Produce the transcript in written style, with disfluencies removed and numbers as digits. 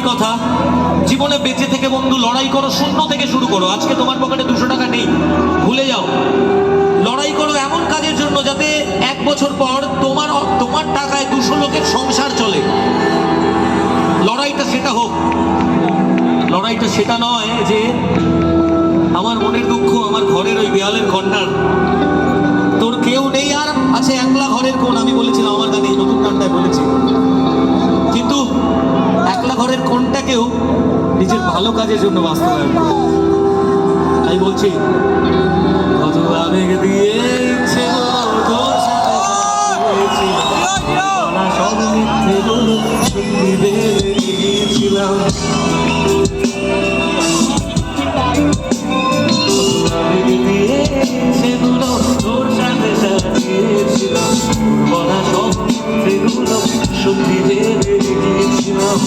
একটাই কথা, জীবনে বেঁচে থেকে বন্ধু লড়াই করো, শূন্য থেকে শুরু করো। আজকে তোমার পকেটে 200 টাকা নেই, ভুলে যাও। লড়াই করো এমন কাজের জন্য যাতে 1 বছর পর তোমার টাকায় 200 লোকের সংসার চলে। লড়াইটা সেটা হোক, লড়াইটা সেটা নয় যে আমার মনের দুঃখ আমার ঘরের ওই দেয়ালের কর্নার, তোর কেউ নেই আর আছে একলা ঘরের কোণ। আমি বলেছিলাম আমার গানে, নতুন গানটায় বলেছি, কিন্তু একলা ঘরের কোণটাকেও নিজের ভালো কাজের জন্য বাস্তবায়ন করো। তাই বলছি, কত আবেগ দিয়ে ইচ্ছে তোর সাথে বলা সব মিথ্যেগুলো সত্যি ভেবে গিয়েছিলাম। আবেগ দিয়ে সেগুলো তোর সাথে সাজিয়েছিলাম, বলা সব মিথ্যেগুলো সত্যি ভেবে গিয়েছিলাম।